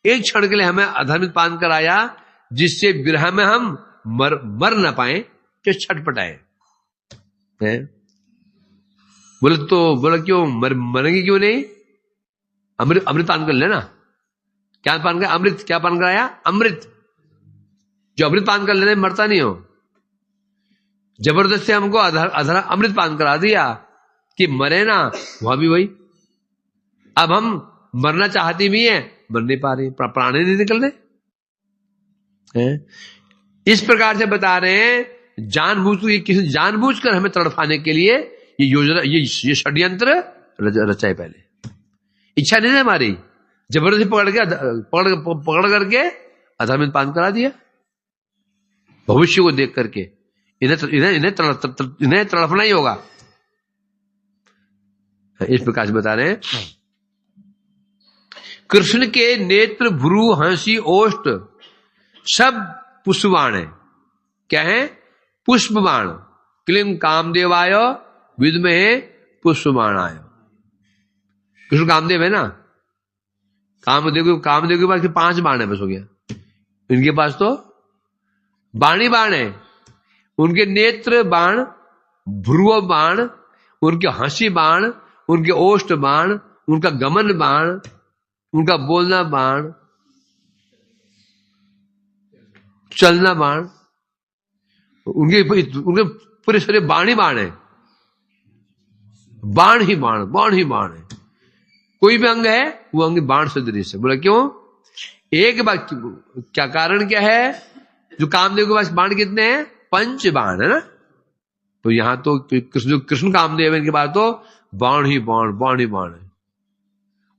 एक क्षण के लिए हमें अधर्मित पान कराया, जिससे विरह में हम मर ना पाए, कि छटपटाए। बोले क्यों मरेंगे क्यों नहीं? अमृत पान कर लेना। क्या पान कर? अमृत। क्या पान कराया? अमृत। जो अमृत पान कर लेने मरता नहीं हो, जबरदस्ती हमको अमृत पान करा दिया कि मरे ना, वहां भी वही। अब हम मरना चाहती भी हैं, मर नहीं पा रही, प्राण नहीं निकल रहे। इस प्रकार से बता रहे हैं किसी जानबूझकर हमें तड़फाने के लिए ये योजना, ये षड्यंत्र रचाए। पहले इच्छा नहीं है हमारी, जबरदस्ती पकड़ करके अधर्म में पान करा दिया। भविष्य को देख करके इन्हें तड़पना ही होगा। इस प्रकार से बता रहे हैं, कृष्ण के नेत्र, भ्रू, हंसी, ओष्ठ सब पुष्पबाण है। क्या है? पुष्पबाण। क्लीं कामदेवाय विद्महे पुष्पबाणाय। कृष्ण कामदेव है ना, कामदेव के पास 5 बाण है, बस हो गया। इनके पास तो बाणी बाण है। उनके नेत्र बाण, भ्रुव बाण, उनके हंसी बाण, उनके ओष्ठ बाण, उनका गमन बाण, उनका बोलना बाण, चलना बाण, उनके पूरे शरीर बाण ही बाण है। बाण ही बाण है। कोई भी अंग है वो अंग बाण सदृश है। बोला क्यों? एक बात, क्या कारण क्या है? जो कामदेव के पास बाण कितने हैं? 5 बाण है ना। तो यहां तो कृष्ण कामदेव है, इनके पास तो बाण ही बाण है।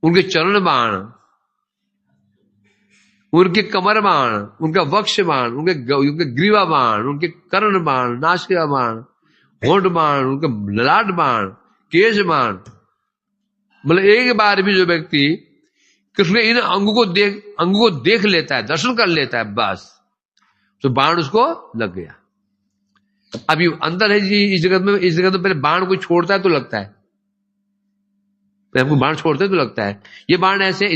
उनके चरण बाण, उनके कमर बाण, उनका वक्ष बाण, उनके ग्रीवा बाण, उनके कर्ण बाण, नासिका बाण, होंठ बाण, उनके ललाट बाण, केश बाण। मतलब एक बार भी जो व्यक्ति कृष्ण इन अंगों को देख लेता है, दर्शन कर लेता है, बस तो बाण उसको लग गया। अभी अंतर है जी इस जगत में पहले बाण कोई छोड़ता है तो लगता है, पहले हमको बाण छोड़ते हैं तो लगता है। ये बाण ऐसे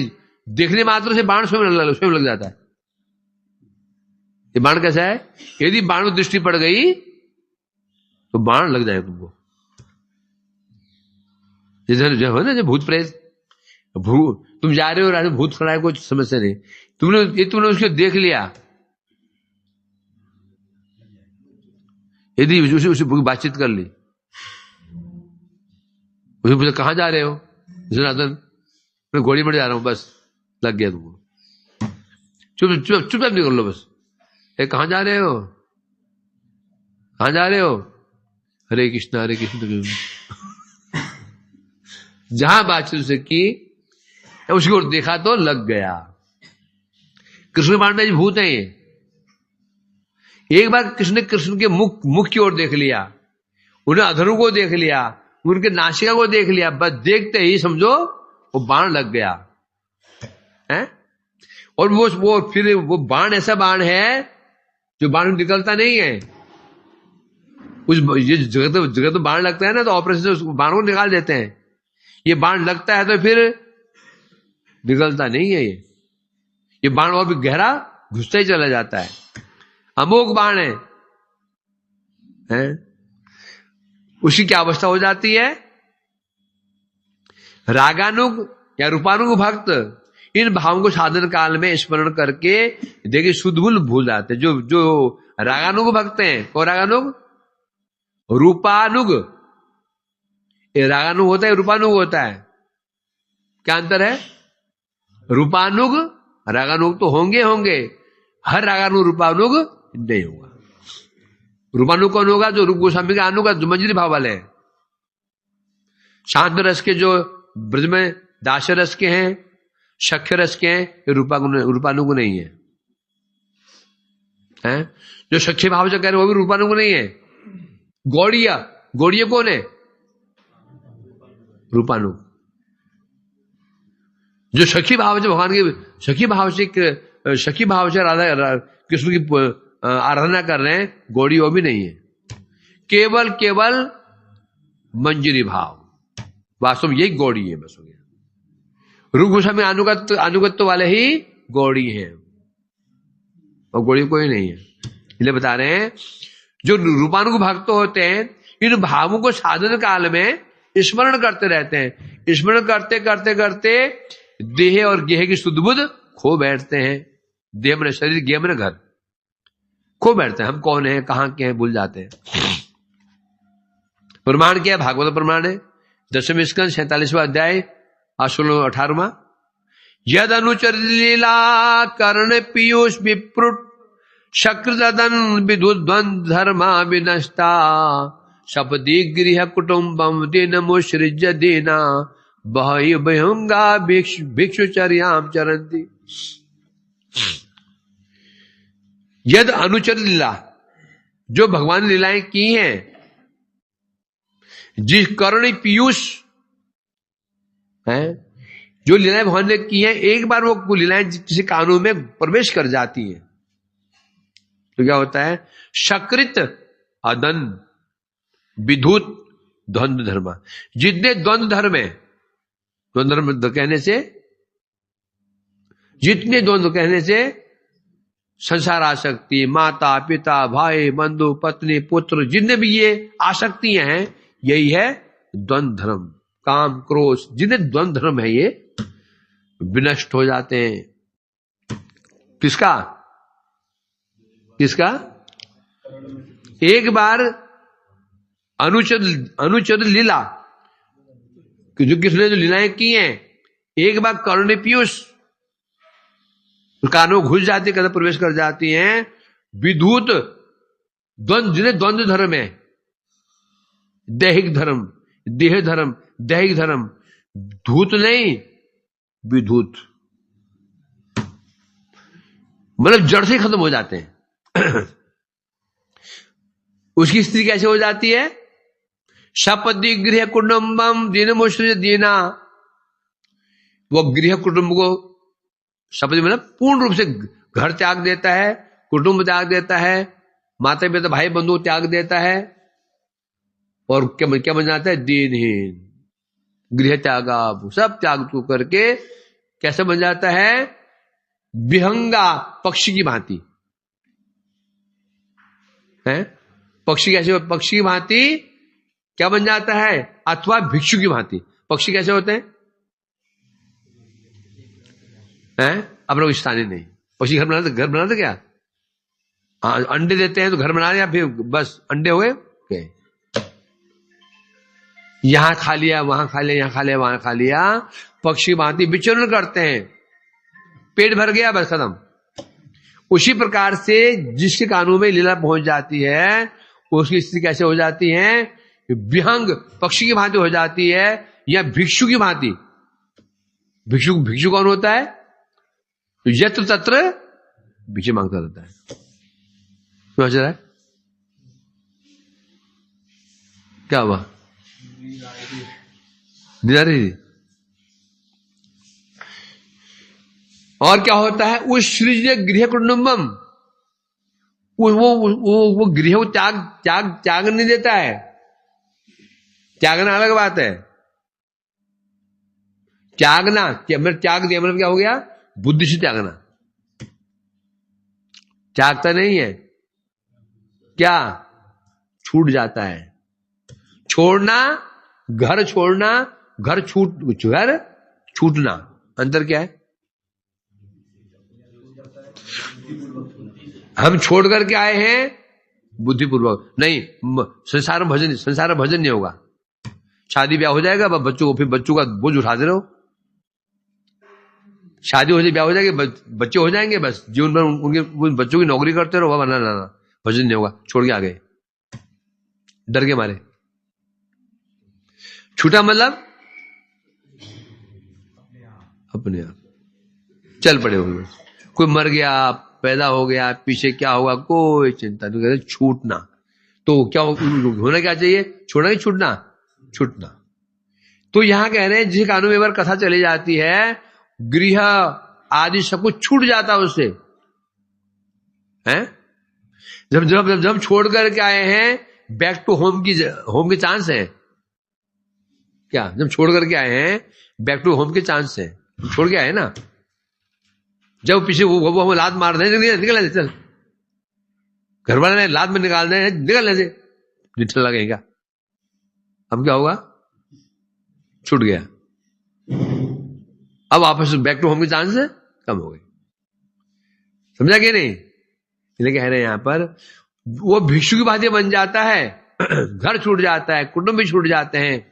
देखने मात्र से बाण स्वयं लग जाता है। ये बाण कैसा है? यदि बाण को दृष्टि पड़ गई तो बाण लग जाएगा तुमको। जो है ना, जो भूत प्रेत, तुम जा रहे हो रात में, भूत खड़ा है, कोई समस्या नहीं, तुमने उसको देख लिया, यदि उसे बातचीत कर ली, उसे पूछा कहां जा रहे हो? जनार्दन मैं घोड़ी में जा रहा हूं, बस लग गया तुमको। चुपचाप निकल लो बस। कहां जा रहे हो? कहां जा रहे हो? हरे कृष्ण। जहां बातचीत उसे की, उसको देखा तो लग गया। कृष्ण पांडे जी भूत हैं ये। एक बार कृष्ण के मुख की ओर देख लिया, उन्हें अधरों को देख लिया, उनके नासिका को देख लिया, बस देखते ही समझो वो बाण लग गया है। और वो बाण ऐसा बाण है जो बाण निकलता नहीं है। ये जगह तो बाण लगता है ना, तो ऑपरेशन से उस बाण को निकाल देते हैं। ये बाण लगता है तो फिर निकलता नहीं है। ये बाण और भी गहरा घुसता ही चला जाता है। अमोघ बाण है? उसकी क्या अवस्था हो जाती है? रागानुग या रूपानुग भक्त इन भावों को साधन काल में स्मरण करके देखिए शुद्ध भूल जाते। जो रागानुग भक्त हैं, कौन रागानुग? रूपानुग। ये रागानुग होता है, रूपानुग होता है। क्या अंतर है? रूपानुग रागानुग तो होंगे, हर रागानुग रूपानुग नहीं होगा। रूपानुग कौन होगा? जो रूप गोस्वामी का अनुग, जो मंजरी भाव वाले हैं। शांत रस के जो ब्रज में दास रस के हैं, शक्य रस के हैं, ये रूपानुग नहीं है, हैं? जो शक्य भाव से कह रहे वो भी रूपानुग नहीं है। गौड़िया कौन है? रूपानुग। जो सखी भाव से भगवान के सखी भाव से राधा कृष्ण की आराधना कर रहे हैं, गौड़ी वो भी नहीं है। केवल मंजरी भाव, वास्तव में यही गौड़ी है, बस हो गया। रूप गोस्वामी अनुगत्य वाले ही गौड़ी हैं, और गौड़ी कोई नहीं है। इसलिए बता रहे हैं जो रूपानुग भक्त होते हैं, इन भावों को साधन काल में स्मरण करते रहते हैं। स्मरण करते देह और गेह की शुद्ध बुद्ध खो बैठते हैं। देह में शरीर, गेह में घर, खो बैठते हैं। हम कौन है, कहां के हैं, भूल जाते हैं। प्रमाण क्या है? भागवत प्रमाण है, 10वें स्कंद 47वां अध्याय 18वां। यद अनुचर लीला कर्ण पीयूष विप्रुट शक्रदन विदुत द्वंद्व धर्मा विनष्टा सपदि गृह कुटुम्बम दिन मुसृज्य दीना बहि बहुंगा भिक्षुचर्याम चरंती। यद अनुचर लीला, जो भगवान ने लीलाएं की हैं, जिस कर्ण पीयूष है, जो लीलाएं भगवान ने की हैं, एक बार वो लीलाएं किसी कानून में प्रवेश कर जाती हैं तो क्या होता है? सकृत अदन विधुत द्वंद्व धर्म। जितने द्वंद्व धर्म है, द्वंद्व धर्म कहने से, जितने द्वंद्व कहने से संसार आसक्ति, माता पिता भाई बंधु पत्नी पुत्र, जितने भी ये आसक्तियां हैं, यही है द्वंद्व धर्म। काम क्रोध, जितने द्वंद्व धर्म है, ये विनष्ट हो जाते हैं। किसका किसका? एक बार अनुचित लीला, जो किसने जो लीलाएं की हैं, एक बार कर्ण पीयूष कानों घुस जाती, कदम प्रवेश कर जाती हैं। विधूत द्वंद्व, जिन्हें द्वंद्व धर्म है, दैहिक धर्म, देह धर्म, दैहिक धर्म, धूत नहीं विधूत, मतलब जड़ से खत्म हो जाते हैं। उसकी स्थिति कैसे हो जाती है? सपदि गृह कुटुंबम दिन मुसृज्य दीना, वो गृह कुटुंब को, सपदि मतलब पूर्ण रूप से घर त्याग देता है, कुटुंब त्याग देता है, माता पिता भाई बंधु त्याग देता है, और क्या बन जाता है? दीनहीन। गृह त्यागा, सब त्याग तू करके कैसे बन जाता है? विहंगा, पक्षी की भांति है। पक्षी कैसे? पक्षी की भांति क्या बन जाता है? अथवा भिक्षु की भांति। पक्षी कैसे होते हैं? अपना कोई स्थानीय नहीं। पक्षी घर बनाते क्या? हाँ, अंडे देते हैं तो घर बना लिया, फिर बस अंडे हुए, यहां खा लिया, वहां खा लिया, यहां खा लिया, वहां खा लिया। पक्षी भांति विचरण करते हैं, पेट भर गया, बस खत्म। उसी प्रकार से जिसके कानून में लीला पहुंच जाती है, उसकी स्थिति कैसे हो जाती है? विहंग, पक्षी की भांति हो जाती है, या भिक्षु की भांति। भिक्षु कौन होता है? तो यत्र तत्र भिक्षु मांगता रहता है। समझ रहा है क्या हुआ? और क्या होता है? उस सृज्य गृह कुटुंबम, वो गृह को त्याग नहीं देता है। त्यागना अलग बात है। त्यागना, त्याग दिया मतलब क्या हो गया? बुद्धि से त्यागना, त्यागता नहीं है। क्या? छूट जाता है। छोड़ना, घर छोड़ना, घर छूटना, अंतर क्या है? हम छोड़ करके आए हैं बुद्धिपूर्वक, नहीं संसार में भजन नहीं होगा। शादी ब्याह हो जाएगा, बच्चों को, फिर बच्चों का बोझ उठाते रहो। शादी हो जाए, ब्याह हो जाएगा, बच्चे हो जाएंगे, बस जीवन भर उनके बच्चों की नौकरी करते रहो। ना भजन नहीं होगा। छोड़ के आ गए, डर के मारे। छूटा मतलब अपने आप चल पड़े होंगे। कोई मर गया, पैदा हो गया, पीछे क्या होगा कोई चिंता नहीं। कहते छूटना, तो क्या होना क्या चाहिए? छोड़ना कि छूटना? छूटना। तो यहां कह रहे हैं जिस कानून में एक बार कथा चली जाती है, गृह आदि सब कुछ छूट जाता है उससे, हैं? जब छोड़ करके आए हैं, बैक टू होम की चांस है क्या? जब छोड़ करके आए हैं, बैक टू होम के चांस है। छोड़ के आए ना, जब पीछे वो हमें लात मार दें, निकलने से, चल, घर वाले ने लात में निकाल दें, निकलने से, निकल लगेगा। अब क्या होगा? छूट गया। अब वापस बैक टू होम की चांस कम हो गई। समझा कि नहीं? इसलिए कह रहे हैं यहां पर, वो भिक्षु की भांति बन जाता है, घर छूट जाता है, कुटुंब भी छूट जाते हैं,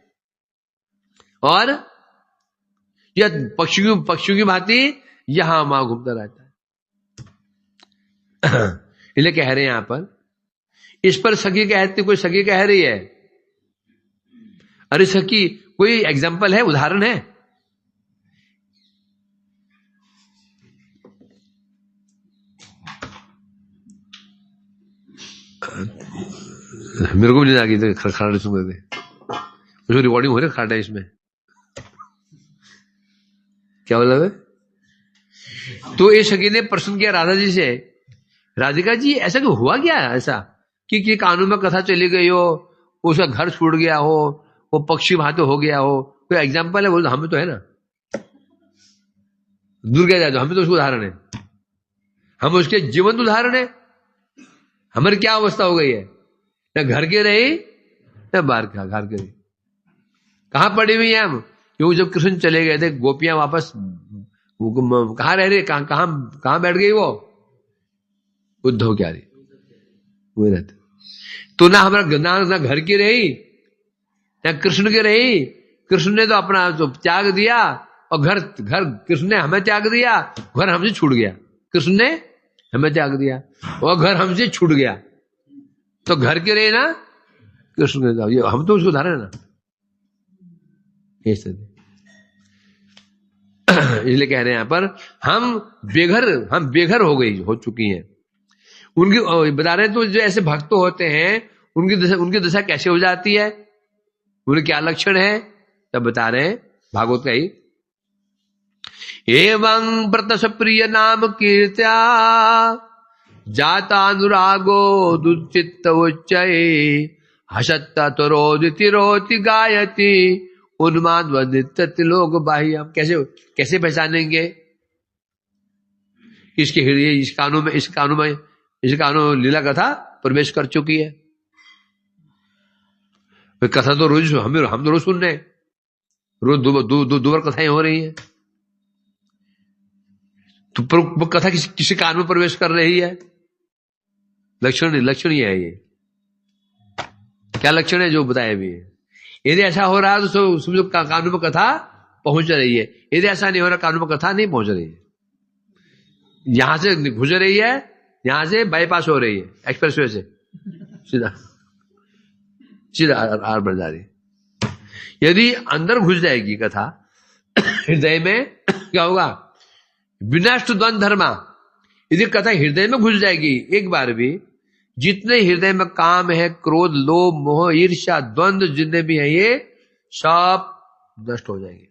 और यह पक्षियों की भांति यहां वहां घूमता रहता है। इसलिए कह रहे हैं यहां पर, इस पर सखी कहती, कोई सखी कह रही है, अरे सखी कोई एग्जाम्पल है, उदाहरण है? मेरे को भी नहीं आ गई तो खड़खड़ाहट सुन रहे थे, उसको रिकॉर्डिंग हो रही है खड़ा इसमें, क्या बोला है? तो ये सखी ने प्रश्न किया राधा जी से, राधिका जी ऐसा क्यों हुआ, क्या ऐसा कि कानून में कथा चली गई हो, उसका घर छूट गया हो, वो पक्षी भाते हो गया हो, कोई एग्जाम्पल है? बोलते हमें तो है ना, दूर क्या जाए, हमें तो उसका उदाहरण है, हम उसके जीवंत उदाहरण है। हमारी क्या अवस्था हो गई है, न घर के रही न बाहर का, घर के रही, कहां पड़ी हुई है हम? क्यों जब कृष्ण चले गए थे, गोपियां वापस कहां रह रही, कहां बैठ गई वो? उद्धव क्या रही, वो रहते तो ना हमारा ना घर की रही न कृष्ण की रही। कृष्ण ने तो अपना तो त्याग दिया, और घर कृष्ण ने हमें त्याग दिया, घर हमसे छूट गया। कृष्ण ने हमें त्याग दिया और घर हमसे छूट गया, तो घर के रहे ना कृष्ण के, ये हम तो उसको उदाहरण है ना। इसलिए कह रहे हैं यहां पर, हम बेघर हो चुकी हैं। उनकी बता रहे हैं, तो जो ऐसे भक्त होते हैं उनकी दशा कैसे हो जाती है, उनके क्या लक्षण है, तब बता रहे हैं भागवत का ही। एवं व्रत प्रिय नाम कीर्त्या जातानुरागो दुचित्त उच्चये हसत्ता तरोदिति रोति गायति उन्माद वदित लोक बाह्यम। कैसे पहचानेंगे इसके हृदय, इस कानों में लीला कथा प्रवेश कर चुकी है। कथा तो रोज हम तो रोज सुन रहे हैं, रोज दो बार कथाएं हो रही हैं, तो कथा किसी कान में प्रवेश कर रही है। लक्षण ये है, ये क्या लक्षण है जो बताया भी है। यदि ऐसा हो रहा है तो समझो कानून में कथा पहुंच रही है, यदि ऐसा नहीं हो रहा कानून में कथा नहीं पहुंच रही है, यहां से गुजर रही है, यहां से बाईपास हो रही है एक्सप्रेसवे से, सीधा आर बढ़ जा रही। यदि अंदर घुस जाएगी कथा हृदय में, क्या होगा? विनष्ट द्वंद धर्मा। यदि कथा हृदय में घुस जाएगी एक बार भी, जितने हृदय में काम है, क्रोध, लोभ, मोह, ईर्ष्या, द्वंद्व जितने भी हैं, ये सब नष्ट हो जाएंगे।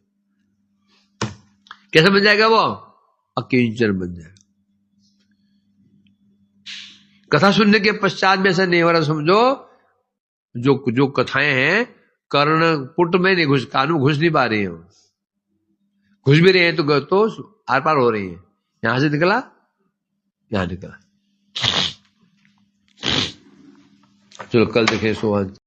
कैसे बन जाएगा वो? अकिंचन बन जाएगा। कथा सुनने के पश्चात में ऐसा नहीं हो रहा, समझो जो कथाएं हैं कर्ण पुट में नहीं घुस, कान में घुस नहीं पा रही है, घुस भी रहे हैं तो आर पार हो रही है, यहां से निकला यहां निकला। चलो कल देखें सोहन।